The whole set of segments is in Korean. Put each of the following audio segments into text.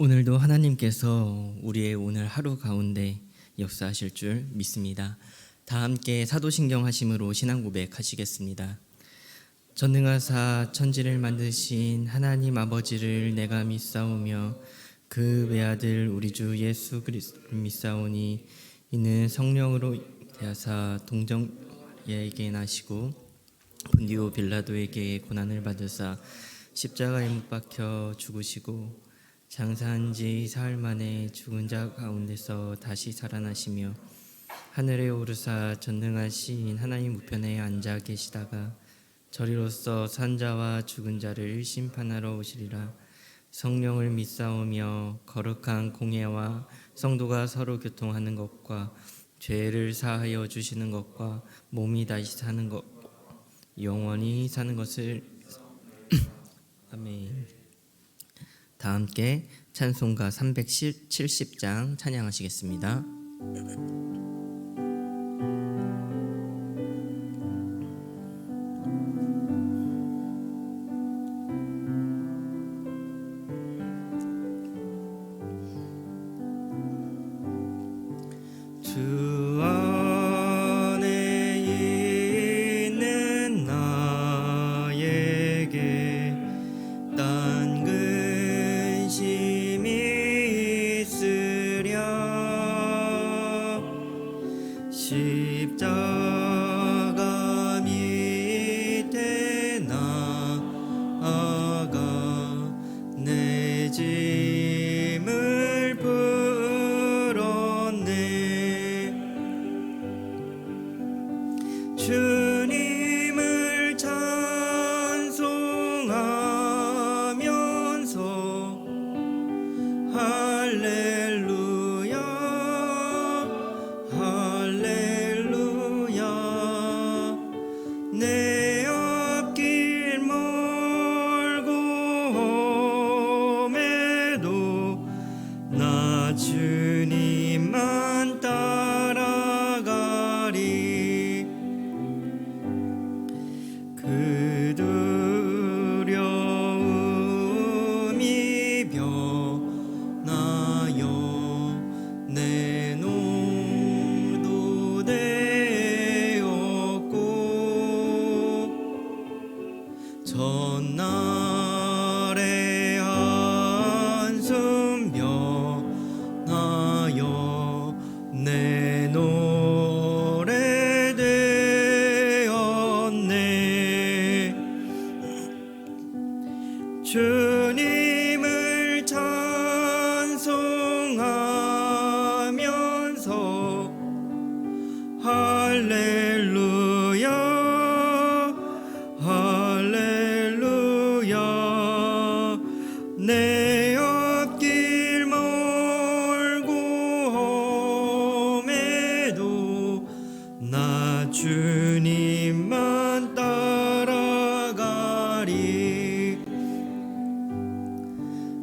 오늘도 하나님께서 우리의 오늘 하루 가운데 역사하실 줄 믿습니다. 다 함께 사도신경 하심으로 신앙 고백하시겠습니다. 전능하사 천지를 만드신 하나님 아버지를 내가 믿사오며 그 외아들 우리 주 예수 그리스도를 믿사오니 이는 성령으로 대하사 동정에게 나시고 본디오 빌라도에게 고난을 받으사 십자가에 못 박혀 죽으시고 장사한 지 사흘 만에 죽은 자 가운데서 다시 살아나시며 하늘에 오르사 전능하신 하나님 우편에 앉아 계시다가 저리로서 산 자와 죽은 자를 심판하러 오시리라. 성령을 믿사오며 거룩한 공예와 성도가 서로 교통하는 것과 죄를 사하여 주시는 것과 몸이 다시 사는 것 영원히 사는 것을 아멘. 다 함께 찬송가 370장 찬양하시겠습니다. 주 안에 있는 나에게 딴 근심이 있으랴. 십자가 밑에 나아가 내 짐을 풀었네. 주님을 찬송하면서 할렐루야 할렐루야. 내 앞길 멀고 험해도 나 주님만 따라가리. 그 두려움이 변하여 내 농도 되었고 전날의 한숨 변하여 내 노래 되었네. 주님을 찬송하면서 할렐루야 할렐루야. 내 앞길 멀고 험해도 나 주님만 따라가리.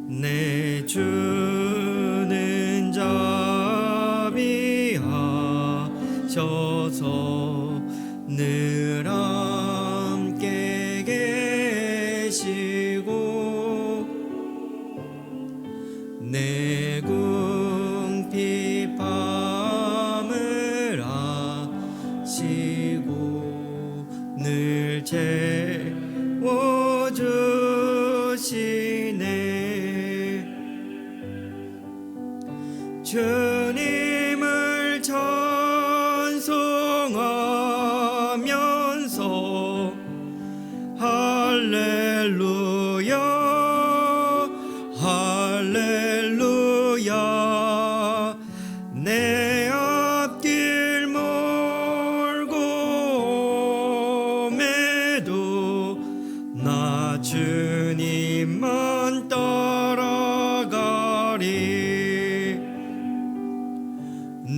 내 주는 자비하셔서 늘 함께 계시고 내 궁핍함을 아시고 늘 채워주시네. 주님을 찬송하면서 할렐루야 할렐루야. 내 앞길 멀고 험해도 나 주님만 따라가리.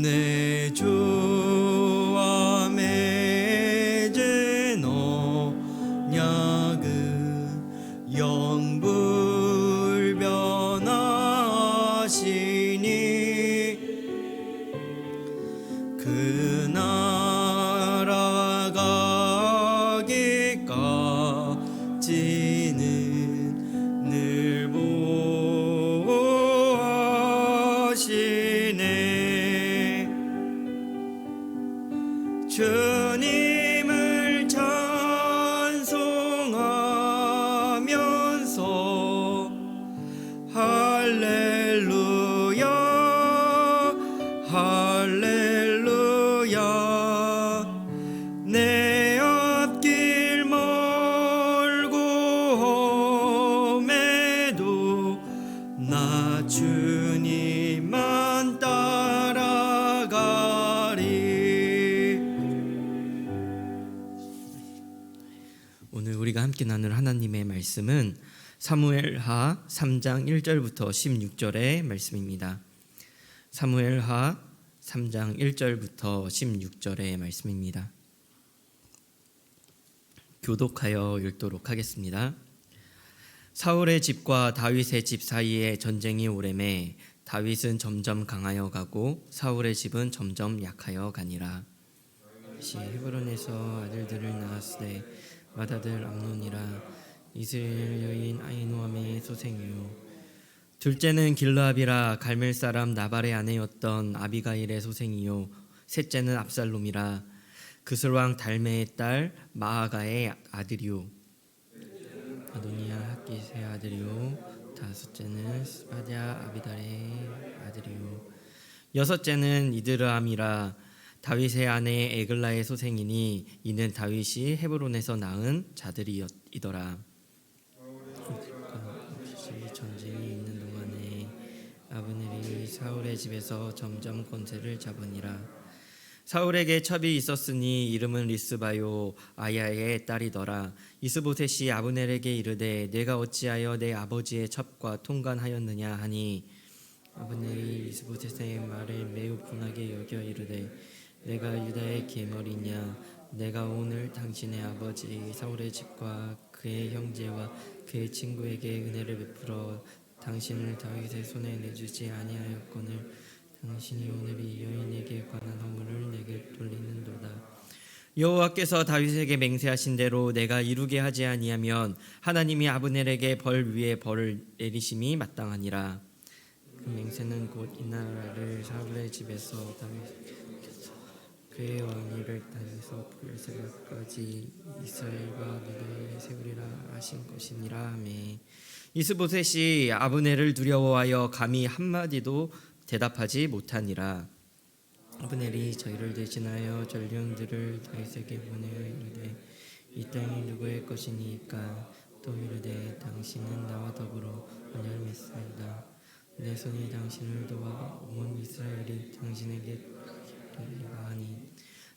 내 주와 맺은 언약은 영불변함이라. 하시네. 주님을 찬송하면서 할렐루야 할렐루야. 내 앞길 멀고 험해도 나 주님만 따라가리. 오늘 우리가 함께 나눌 하나님의 말씀은 사무엘하 3장 1절부터 16절의 말씀입니다. 사무엘하 3장 1절부터 16절의 말씀입니다. 교독하여 읽도록 하겠습니다. 사울의 집과 다윗의 집 사이에 전쟁이 오래매 다윗은 점점 강하여 가고 사울의 집은 점점 약하여 가니라. 다윗이 헤브론에서 아들들을 낳았으되 맏아들 암논이라 이스라엘 여인 아히노아미의 소생이요 둘째는 길르압이라 갈멜 사람 나발의 아내였던 아비가일의 소생이요 셋째는 압살롬이라 그슬 왕 달메의 딸 마아가의 아들이요 아도니아 학깃의 아들이요 다섯째는 스바랴 아비달의 아들이요 여섯째는 이드르암이라 다윗의 아내 에글라의 소생이니 이는 다윗이 헤브론에서 낳은 자들이더라. 전쟁이 있는 동안에 아브넬이 사울의 집에서 점점 권세를 잡으니라. 사울에게 첩이 있었으니 이름은 리스바요 아야의 딸이더라. 이스보셋이 아브넬에게 이르되 내가 어찌하여 내 아버지의 첩과 통관하였느냐 하니 아브넬이 이스보셋의 말을 매우 분하게 여겨 이르되 내가 유다의 계머리냐. 내가 오늘 당신의 아버지 사울의 집과 그의 형제와 그의 친구에게 은혜를 베풀어 당신을 다윗의 손에 내주지 아니하였거늘 당신이 오늘 이 여인에게 관한 허물을 내게 돌리는도다. 여호와께서 다윗에게 맹세하신 대로 내가 이루게 하지 아니하면 하나님이 아브넬에게 벌 위에 벌을 내리심이 마땅하니라. 그 맹세는 곧 이 나라를 사울의 집에서 다윗 그의 왕위를 땅에서 블레셋까지 이스라엘과 유다에 세우리라 하신 것이니라 하매 이스보셋이 아브넬을 두려워하여 감히 한마디도 대답하지 못하니라. 아브넬이 저희를 대신하여 전령들을 다윗에게 보내어 이르되 이 땅이 누구의 것이니까 또 이르되 당신은 나와 더불어 언약을 맺습니다. 내 손이 당신을 도와 온 이스라엘이 당신에게 하니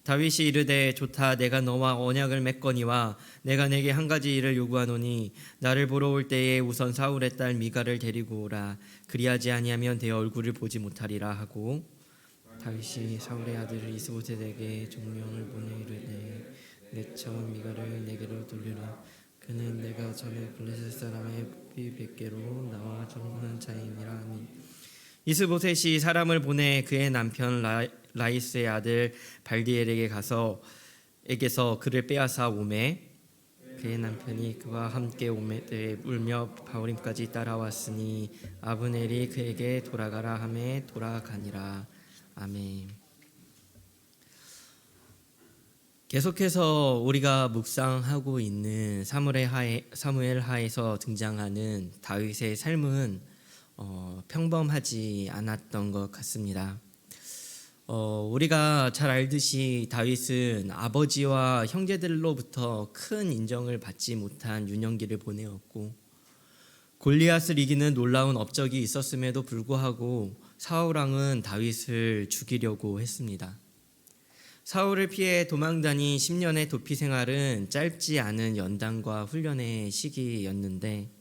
다윗이 이르되 좋다. 내가 너와 언약을 맺거니와 내가 내게 한 가지 일을 요구하노니 나를 보러 올 때에 우선 사울의 딸 미가를 데리고 오라. 그리하지 아니하면 내 얼굴을 보지 못하리라 하고 다윗이 사울의 아들 이스보셋에게 종명을 보내 이르되 내 첩 미가를 내게로 돌리라. 그는 내가 전에 블레셋 사람의 피 100개로 나와 전문한 자이니라 하니 이스보셋이 사람을 보내 그의 남편 라이스의 아들 발디엘에게 가서 에게서 그를 빼앗아 오매 그의 남편이 그와 함께 오매 울며 바울임까지 따라왔으니 아브넬이 그에게 돌아가라 하매 돌아가니라. 아멘. 계속해서 우리가 묵상하고 있는 사무엘하에서 등장하는 다윗의 삶은 평범하지 않았던 것 같습니다. 우리가 잘 알듯이 다윗은 아버지와 형제들로부터 큰 인정을 받지 못한 유년기를 보내었고 골리앗을 이기는 놀라운 업적이 있었음에도 불구하고 사울 왕은 다윗을 죽이려고 했습니다. 사울을 피해 도망다닌 10년의 도피 생활은 짧지 않은 연단과 훈련의 시기였는데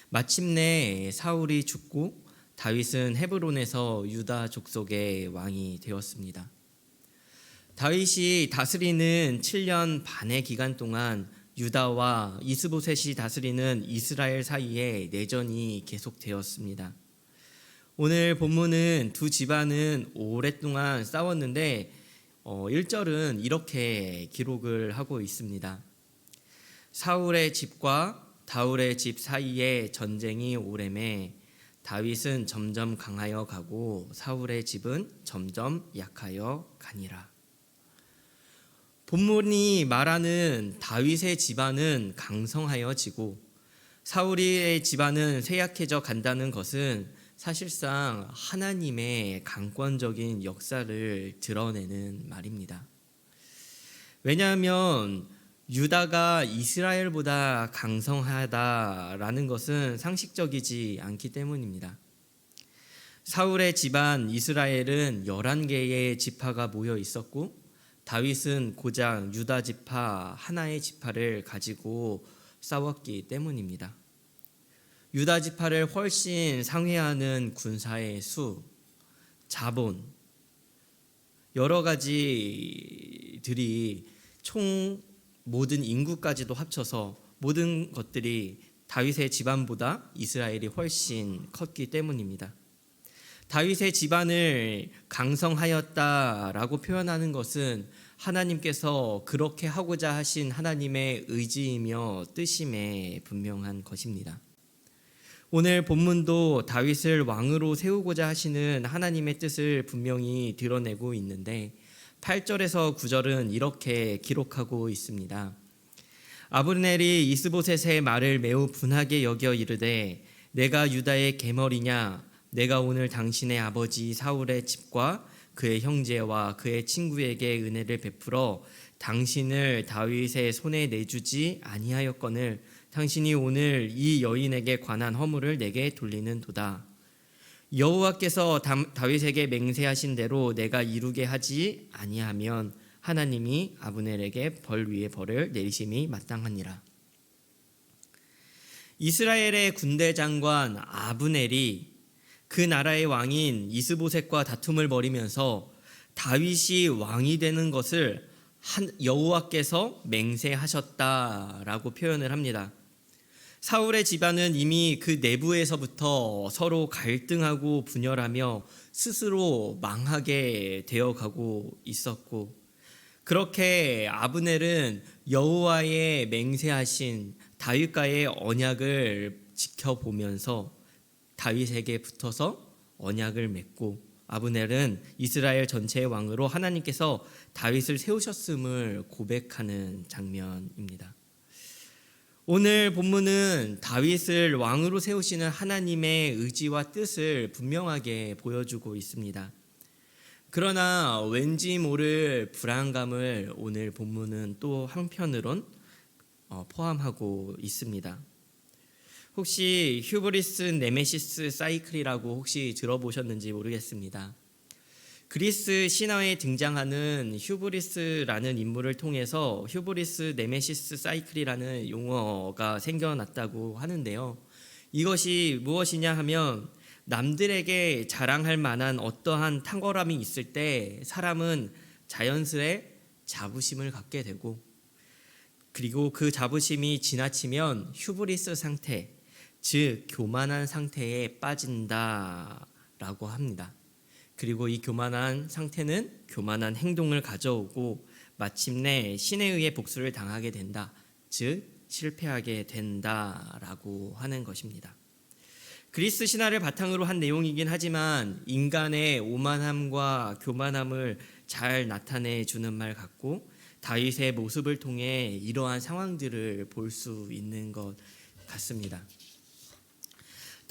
마침내 사울이 죽고 다윗은 헤브론에서 유다 족속의 왕이 되었습니다. 다윗이 다스리는 7년 반의 기간 동안 유다와 이스보셋이 다스리는 이스라엘 사이에 내전이 계속되었습니다. 오늘 본문은 두 집안은 오랫동안 싸웠는데 1절은 이렇게 기록을 하고 있습니다. 사울의 집과 다윗의 집 사이에 전쟁이 오래매 다윗은 점점 강하여 가고 사울의 집은 점점 약하여 가니라. 본문이 말하는 다윗의 집안은 강성하여지고 사울의 집안은 쇠약해져 간다는 것은 사실상 하나님의 강권적인 역사를 드러내는 말입니다. 왜냐하면 유다가 이스라엘보다 강성하다라는 것은 상식적이지 않기 때문입니다. 사울의 집안 이스라엘은 11개의 지파가 모여 있었고 다윗은 고작 유다 지파 하나의 지파를 가지고 싸웠기 때문입니다. 유다 지파를 훨씬 상회하는 군사의 수, 자본, 여러 가지들이 총 모든 인구까지도 합쳐서 모든 것들이 다윗의 집안보다 이스라엘이 훨씬 컸기 때문입니다. 다윗의 집안을 강성하였다라고 표현하는 것은 하나님께서 그렇게 하고자 하신 하나님의 의지이며 뜻임에 분명한 것입니다. 오늘 본문도 다윗을 왕으로 세우고자 하시는 하나님의 뜻을 분명히 드러내고 있는데 8절에서 9절은 이렇게 기록하고 있습니다. 아브넬이 이스보셋의 말을 매우 분하게 여겨 이르되 내가 유다의 계머리냐 내가 오늘 당신의 아버지 사울의 집과 그의 형제와 그의 친구에게 은혜를 베풀어 당신을 다윗의 손에 내주지 아니하였거늘 당신이 오늘 이 여인에게 관한 허물을 내게 돌리는도다. 여호와께서 다윗에게 맹세하신 대로 내가 이루게 하지 아니하면 하나님이 아브넬에게 벌 위에 벌을 내리심이 마땅하니라. 이스라엘의 군대 장관 아브넬이 그 나라의 왕인 이스보셋과 다툼을 벌이면서 다윗이 왕이 되는 것을 여호와께서 맹세하셨다라고 표현을 합니다. 사울의 집안은 이미 그 내부에서부터 서로 갈등하고 분열하며 스스로 망하게 되어가고 있었고 그렇게 아브넬은 여호와의 맹세하신 다윗과의 언약을 지켜보면서 다윗에게 붙어서 언약을 맺고 아브넬은 이스라엘 전체의 왕으로 하나님께서 다윗을 세우셨음을 고백하는 장면입니다. 오늘 본문은 다윗을 왕으로 세우시는 하나님의 의지와 뜻을 분명하게 보여주고 있습니다. 그러나 왠지 모를 불안감을 오늘 본문은 또 한편으론 포함하고 있습니다. 혹시 휴브리스 네메시스 사이클이라고 혹시 들어보셨는지 모르겠습니다. 그리스 신화에 등장하는 휴브리스라는 인물을 통해서 휴브리스 네메시스 사이클이라는 용어가 생겨났다고 하는데요. 이것이 무엇이냐 하면 남들에게 자랑할 만한 어떠한 탁월함이 있을 때 사람은 자연스레 자부심을 갖게 되고 그리고 그 자부심이 지나치면 휴브리스 상태, 즉 교만한 상태에 빠진다라고 합니다. 그리고 이 교만한 상태는 교만한 행동을 가져오고 마침내 신에 의해 복수를 당하게 된다. 즉 실패하게 된다라고 하는 것입니다. 그리스 신화를 바탕으로 한 내용이긴 하지만 인간의 오만함과 교만함을 잘 나타내 주는 말 같고 다윗의 모습을 통해 이러한 상황들을 볼 수 있는 것 같습니다.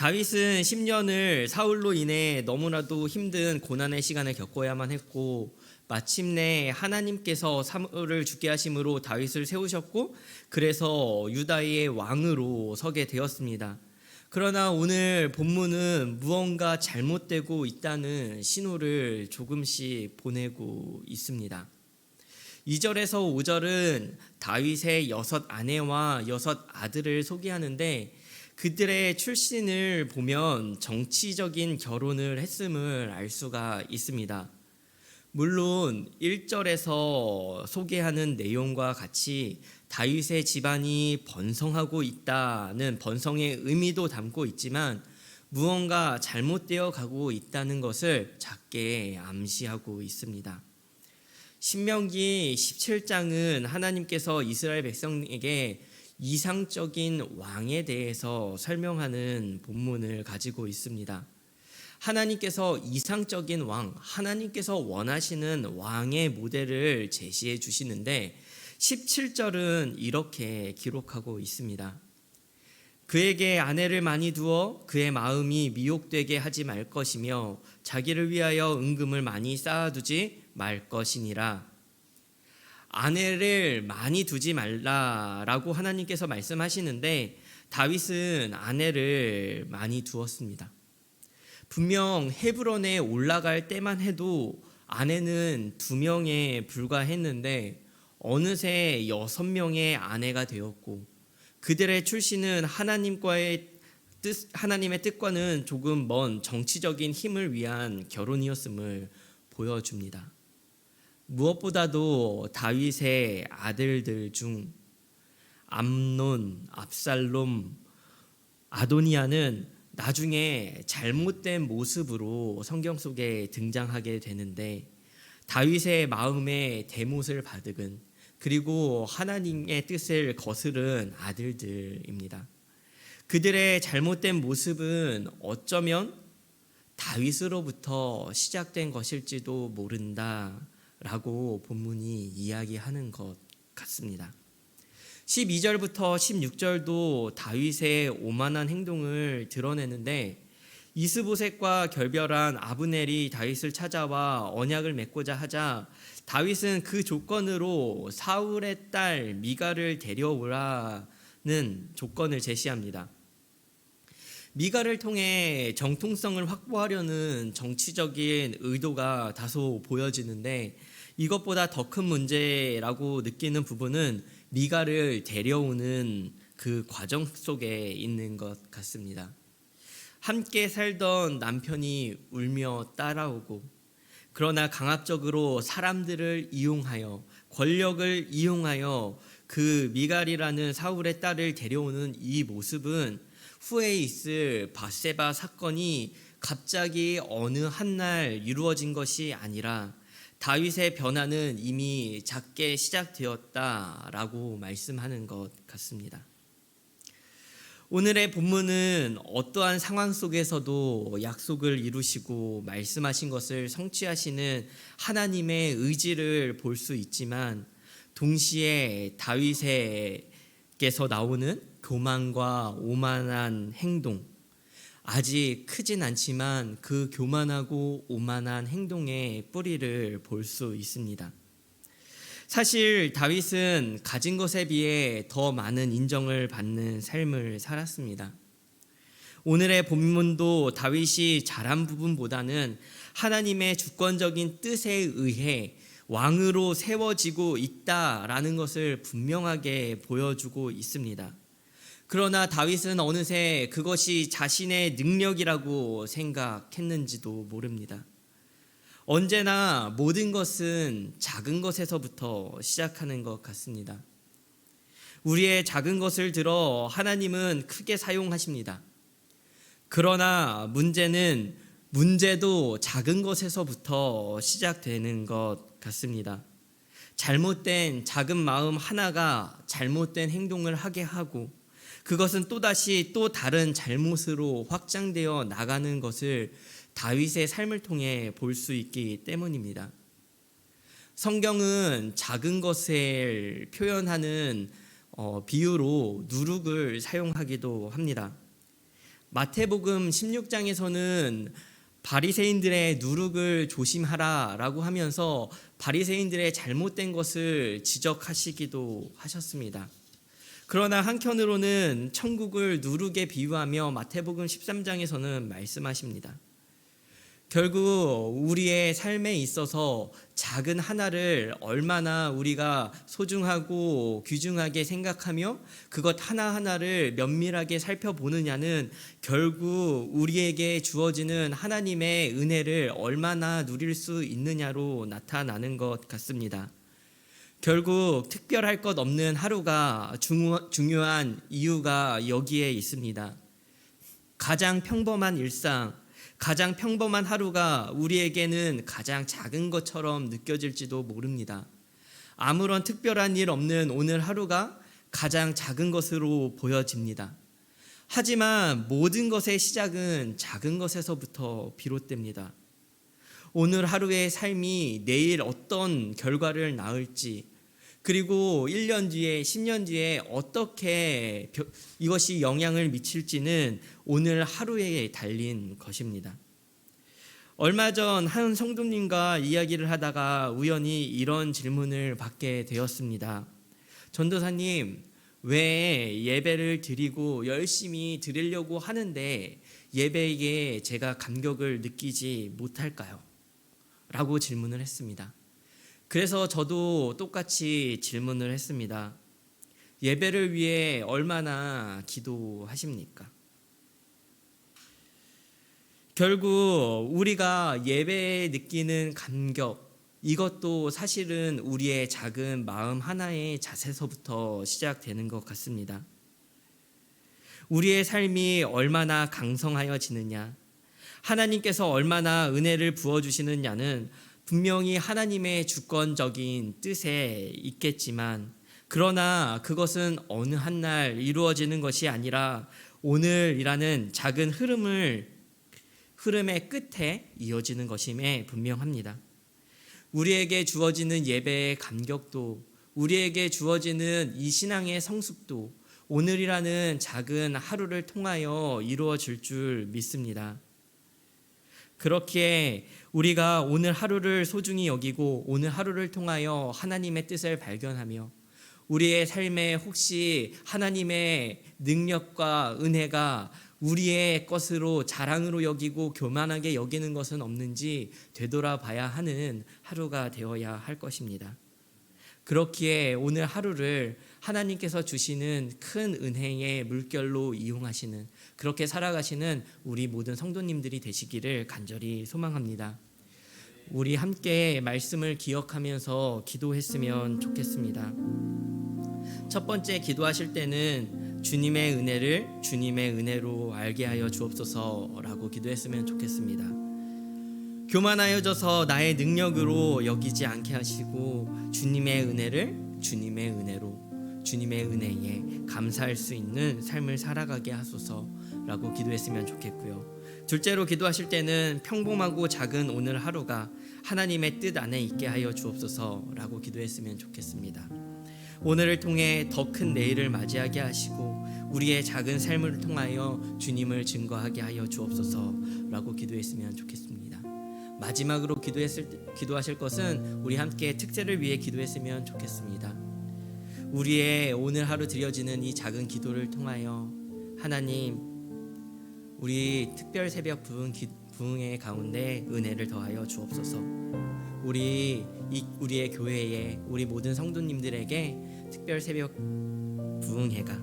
다윗은 10년을 사울로 인해 너무나도 힘든 고난의 시간을 겪어야만 했고 마침내 하나님께서 사울을 죽게 하심으로 다윗을 세우셨고 그래서 유다의 왕으로 서게 되었습니다. 그러나 오늘 본문은 무언가 잘못되고 있다는 신호를 조금씩 보내고 있습니다. 2절에서 5절은 다윗의 6 아내와 6 아들을 소개하는데 그들의 출신을 보면 정치적인 결혼을 했음을 알 수가 있습니다. 물론 1절에서 소개하는 내용과 같이 다윗의 집안이 번성하고 있다는 번성의 의미도 담고 있지만 무언가 잘못되어 가고 있다는 것을 작게 암시하고 있습니다. 신명기 17장은 하나님께서 이스라엘 백성에게 이상적인 왕에 대해서 설명하는 본문을 가지고 있습니다. 하나님께서 이상적인 왕, 하나님께서 원하시는 왕의 모델을 제시해 주시는데 17절은 이렇게 기록하고 있습니다. 그에게 아내를 많이 두어 그의 마음이 미혹되게 하지 말 것이며 자기를 위하여 은금을 많이 쌓아두지 말 것이니라. 아내를 많이 두지 말라라고 하나님께서 말씀하시는데 다윗은 아내를 많이 두었습니다. 분명 헤브론에 올라갈 때만 해도 아내는 2명에 불과했는데 어느새 6명의 아내가 되었고 그들의 출신은 하나님의 뜻과는 조금 먼 정치적인 힘을 위한 결혼이었음을 보여줍니다. 무엇보다도 다윗의 아들들 중 암논, 압살롬, 아도니아는 나중에 잘못된 모습으로 성경 속에 등장하게 되는데 다윗의 마음에 대못을 받은 그리고 하나님의 뜻을 거스른 아들들입니다. 그들의 잘못된 모습은 어쩌면 다윗으로부터 시작된 것일지도 모른다라고 본문이 이야기하는 것 같습니다. 12절부터 16절도 다윗의 오만한 행동을 드러내는데 이스보셋과 결별한 아브넬이 다윗을 찾아와 언약을 맺고자 하자 다윗은 그 조건으로 사울의 딸 미갈을 데려오라는 조건을 제시합니다. 미갈을 통해 정통성을 확보하려는 정치적인 의도가 다소 보여지는데 이것보다 더 큰 문제라고 느끼는 부분은 미갈을 데려오는 그 과정 속에 있는 것 같습니다. 함께 살던 남편이 울며 따라오고 그러나 강압적으로 사람들을 이용하여 권력을 이용하여 그 미갈이라는 사울의 딸을 데려오는 이 모습은 후에 있을 밧세바 사건이 갑자기 어느 한날 이루어진 것이 아니라 다윗의 변화는 이미 작게 시작되었다라고 말씀하는 것 같습니다. 오늘의 본문은 어떠한 상황 속에서도 약속을 이루시고 말씀하신 것을 성취하시는 하나님의 의지를 볼 수 있지만 동시에 다윗에게서 나오는 교만과 오만한 행동, 아직 크진 않지만 그 교만하고 오만한 행동의 뿌리를 볼 수 있습니다. 사실 다윗은 가진 것에 비해 더 많은 인정을 받는 삶을 살았습니다. 오늘의 본문도 다윗이 잘한 부분보다는 하나님의 주권적인 뜻에 의해 왕으로 세워지고 있다라는 것을 분명하게 보여주고 있습니다. 그러나 다윗은 어느새 그것이 자신의 능력이라고 생각했는지도 모릅니다. 언제나 모든 것은 작은 것에서부터 시작하는 것 같습니다. 우리의 작은 것을 들어 하나님은 크게 사용하십니다. 그러나 문제도 작은 것에서부터 시작되는 것 같습니다. 잘못된 작은 마음 하나가 잘못된 행동을 하게 하고 그것은 또다시 또 다른 잘못으로 확장되어 나가는 것을 다윗의 삶을 통해 볼 수 있기 때문입니다. 성경은 작은 것을 표현하는 비유로 누룩을 사용하기도 합니다. 마태복음 16장에서는 바리새인들의 누룩을 조심하라라고 하면서 바리새인들의 잘못된 것을 지적하시기도 하셨습니다. 그러나 한편으로는 천국을 누룩에 비유하며 마태복음 13장에서는 말씀하십니다. 결국 우리의 삶에 있어서 작은 하나를 얼마나 우리가 소중하고 귀중하게 생각하며 그것 하나하나를 면밀하게 살펴보느냐는 결국 우리에게 주어지는 하나님의 은혜를 얼마나 누릴 수 있느냐로 나타나는 것 같습니다. 결국 특별할 것 없는 하루가 중요한 이유가 여기에 있습니다. 가장 평범한 일상, 가장 평범한 하루가 우리에게는 가장 작은 것처럼 느껴질지도 모릅니다. 아무런 특별한 일 없는 오늘 하루가 가장 작은 것으로 보여집니다. 하지만 모든 것의 시작은 작은 것에서부터 비롯됩니다. 오늘 하루의 삶이 내일 어떤 결과를 낳을지, 그리고 1년 뒤에 10년 뒤에 어떻게 이것이 영향을 미칠지는 오늘 하루에 달린 것입니다. 얼마 전 한 성도님과 이야기를 하다가 우연히 이런 질문을 받게 되었습니다. 전도사님, 왜 예배를 드리고 열심히 드리려고 하는데 예배에 제가 감격을 느끼지 못할까요? 라고 질문을 했습니다. 그래서 저도 똑같이 질문을 했습니다. 예배를 위해 얼마나 기도하십니까? 결국 우리가 예배에 느끼는 감격, 이것도 사실은 우리의 작은 마음 하나의 자세서부터 시작되는 것 같습니다. 우리의 삶이 얼마나 강성하여지느냐, 하나님께서 얼마나 은혜를 부어주시느냐는 분명히 하나님의 주권적인 뜻에 있겠지만, 그러나 그것은 어느 한 날 이루어지는 것이 아니라 오늘이라는 작은 흐름의 끝에 이어지는 것임에 분명합니다. 우리에게 주어지는 예배의 감격도, 우리에게 주어지는 이 신앙의 성숙도 오늘이라는 작은 하루를 통하여 이루어질 줄 믿습니다. 그렇기에 우리가 오늘 하루를 소중히 여기고 오늘 하루를 통하여 하나님의 뜻을 발견하며 우리의 삶에 혹시 하나님의 능력과 은혜가 우리의 것으로 자랑으로 여기고 교만하게 여기는 것은 없는지 되돌아봐야 하는 하루가 되어야 할 것입니다. 그렇기에 오늘 하루를 하나님께서 주시는 큰 은혜의 물결로 이용하시는, 그렇게 살아가시는 우리 모든 성도님들이 되시기를 간절히 소망합니다. 우리 함께 말씀을 기억하면서 기도했으면 좋겠습니다. 첫 번째, 기도하실 때는 주님의 은혜를 주님의 은혜로 알게 하여 주옵소서라고 기도했으면 좋겠습니다. 교만하여져서 나의 능력으로 여기지 않게 하시고 주님의 은혜를 주님의 은혜로, 주님의 은혜에 감사할 수 있는 삶을 살아가게 하소서라고 기도했으면 좋겠고요. 둘째로, 기도하실 때는 평범하고 작은 오늘 하루가 하나님의 뜻 안에 있게 하여 주옵소서라고 기도했으면 좋겠습니다. 오늘을 통해 더 큰 내일을 맞이하게 하시고 우리의 작은 삶을 통하여 주님을 증거하게 하여 주옵소서라고 기도했으면 좋겠습니다. 마지막으로 기도하실 것은 우리 함께 특세를 위해 기도했으면 좋겠습니다. 우리의 오늘 하루 드려지는 이 작은 기도를 통하여 하나님, 우리 특별 새벽 부흥의 가운데 은혜를 더하여 주옵소서. 우리의 교회에, 우리 모든 성도님들에게 특별 새벽 부흥회가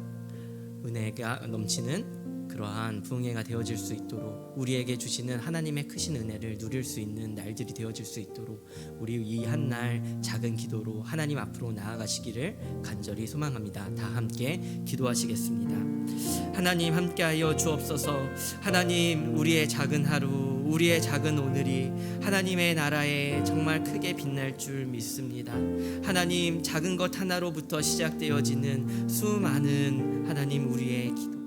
은혜가 넘치는 그러한 부흥회가 되어질 수 있도록, 우리에게 주시는 하나님의 크신 은혜를 누릴 수 있는 날들이 되어질 수 있도록 우리 이 한 날 작은 기도로 하나님 앞으로 나아가시기를 간절히 소망합니다. 다 함께 기도하시겠습니다. 하나님, 함께하여 주옵소서. 하나님, 우리의 작은 하루, 우리의 작은 오늘이 하나님의 나라에 정말 크게 빛날 줄 믿습니다. 하나님, 작은 것 하나로부터 시작되어지는 수많은 하나님 우리의 기도,